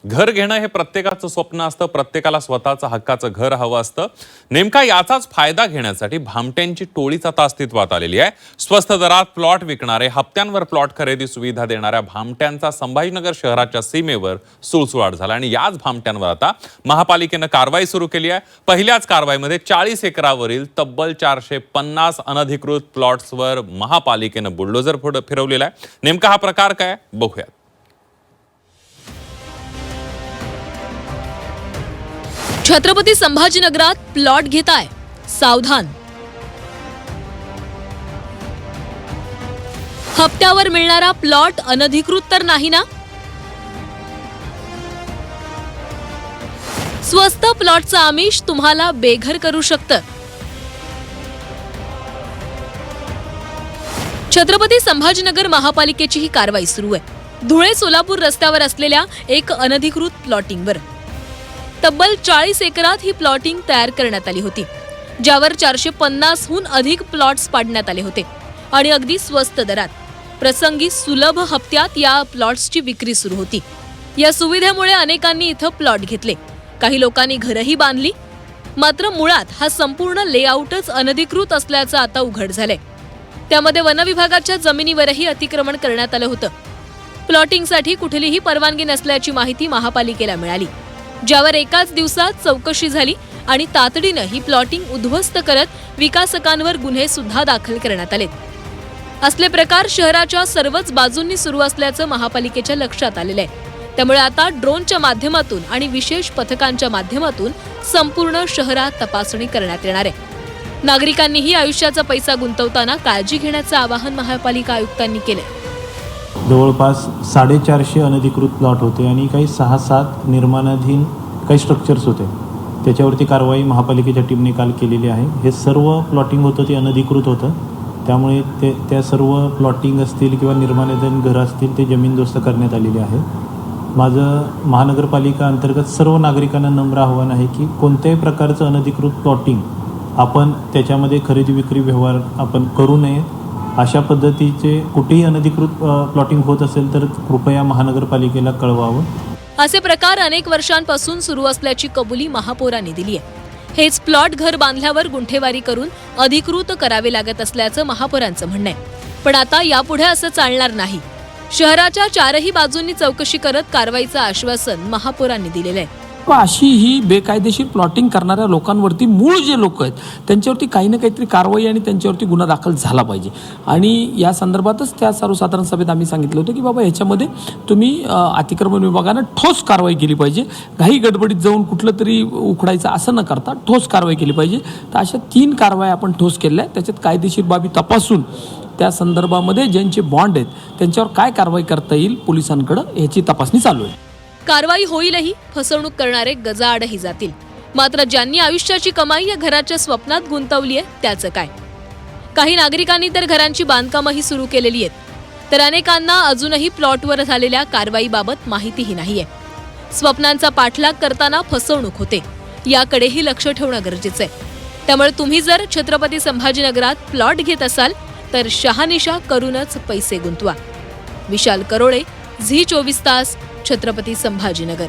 घर घेणं हे प्रत्येकाचं स्वप्न असतं. प्रत्येकाला स्वतःचं हक्काचं घर हवं असतं. नेमका याचाच फायदा घेण्यासाठी भामट्यांची टोळीच आता अस्तित्वात आलेली आहे. स्वस्त दरात प्लॉट विकणारे, हप्त्यांवर प्लॉट खरेदी सुविधा देणाऱ्या भामट्यांचा संभाजीनगर शहराच्या सीमेवर सुळसुळाट झाला आणि याच भामट्यांवर आता महापालिकेनं कारवाई सुरू केली आहे. पहिल्याच कारवाईमध्ये 40 एकरावरील तब्बल 450 अनधिकृत प्लॉट्सवर महापालिकेनं बुलडोझर फिरवलेला आहे. नेमका हा प्रकार काय बघूया. छत्रपती संभाजीनगरात प्लॉट घेताय, सावधान. हप्त्यावर मिळणारा प्लॉट अनधिकृत तर नाही ना? स्वस्त प्लॉटचं आमिष तुम्हाला बेघर करू शकतं. छत्रपती संभाजीनगर महापालिकेची ही कारवाई सुरू आहे. धुळे सोलापूर रस्त्यावर असलेल्या एक अनधिकृत प्लॉटिंगवर तब्बल 40 एकरात ही प्लॉटिंग तयार करण्यात आली होती, ज्यावर 450हून अधिक प्लॉट्स पाडण्यात आले होते आणि अगदी स्वस्त दरात, प्रसंगी सुलभ हप्त्यात या प्लॉट्सची विक्री सुरू होती. या सुविधेमुळे अनेकांनी इथं प्लॉट घेतले. काही लोकांनी घरही बांधली. मात्र मुळात हा संपूर्ण लेआउटच अनधिकृत असल्याचं आता उघड झालंय. त्यामध्ये वनविभागाच्या जमिनीवरही अतिक्रमण करण्यात आलं होतं. प्लॉटिंगसाठी कुठलीही परवानगी नसल्याची माहिती महापालिकेला मिळाली, ज्यावर एकाच दिवसात चौकशी झाली आणि तातडीनं ही प्लॉटिंग उद्ध्वस्त करत विकासकांवर गुन्हे सुद्धा दाखल करण्यात आले. असले प्रकार शहराच्या सर्वच बाजूंनी सुरू असल्याचं महापालिकेच्या लक्षात आलेलं आहे. त्यामुळे आता ड्रोनच्या माध्यमातून आणि विशेष पथकांच्या माध्यमातून संपूर्ण शहरात तपासणी करण्यात येणार आहे. नागरिकांनीही आयुष्याचा पैसा गुंतवताना काळजी घेण्याचं आवाहन महापालिका आयुक्तांनी केलंय. जवळपास 450 अनधिकृत प्लॉट होते आणि काही 6-7 निर्माणाधीन काही स्ट्रक्चर्स होते. त्याच्यावरती कारवाई महापालिकेच्या टीमने काल केलेली आहे. हे सर्व प्लॉटिंग होतं ते अनधिकृत होतं. त्यामुळे त्या सर्व प्लॉटिंग असतील किंवा निर्माणाधीन घरं असतील ते जमीनदोस्त करण्यात आलेले आहे. माझं महानगरपालिका अंतर्गत सर्व नागरिकांना नम्र आव्हान आहे की कोणत्याही प्रकारचं अनधिकृत प्लॉटिंग आपण त्याच्यामध्ये खरेदी विक्री व्यवहार आपण करू नये. अशा पद्धतीचे कुठेही अनधिकृत प्लॉटिंग होत असेल तर कृपया महानगरपालिकेला कळवावं. असे प्रकार अनेक वर्षांपासून सुरू असल्याची कबुली महापौरांनी दिली आहे. हेच प्लॉट घर बांधल्यावर गुंठेवारी करून अधिकृत करावे लागत असल्याचं महापौरांचं म्हणणं आहे. पण आता यापुढे असं चालणार नाही. शहराच्या चारही बाजूंनी चौकशी करत कारवाईचं आश्वासन महापौरांनी दिलेलं आहे. अशी ही बेकायदेशीर प्लॉटिंग करणाऱ्या लोकांवरती, मूळ जे लोक आहेत त्यांच्यावरती काही ना काहीतरी कारवाई आणि त्यांच्यावरती गुन्हा दाखल झाला पाहिजे. आणि या संदर्भातच त्या सर्वसाधारण सभेत आम्ही सांगितलं होतं की बाबा ह्याच्यामध्ये तुम्ही अतिक्रमण विभागानं ठोस कारवाई केली पाहिजे. घाई गडबडीत जाऊन कुठलं तरी उखडायचं असं न करता ठोस कारवाई केली पाहिजे. तर अशा 3 कारवाई आपण ठोस केल्या आहेत. त्याच्यात कायदेशीर बाबी तपासून त्या संदर्भामध्ये ज्यांचे बॉन्ड आहेत त्यांच्यावर काय कारवाई करता येईल पोलिसांकडे ह्याची तपासणी चालू आहे. कारवाई होईलही, फसवणूक करणारे गजाआडही जातील. मात्र ज्यांनी आयुष्याची कमाई या घराच्या स्वप्नात गुंतवली आहे त्याचं काय? काही नागरिकांनी तर घरांची बांधकामही सुरू केलेली आहेत, तर अनेकांना अजूनही प्लॉटवर झालेल्या कारवाईबाबत माहितीही नाहीये. स्वप्नांचा पाठलाग करताना फसवणूक होते, याकडेही लक्ष ठेवणं गरजेचं आहे. त्यामुळे तुम्ही जर छत्रपती संभाजीनगरात प्लॉट घेत असाल तर शहानिशा करूनच पैसे गुंतवा. विशाल करोळे, झी 24 तास, छत्रपती संभाजीनगर.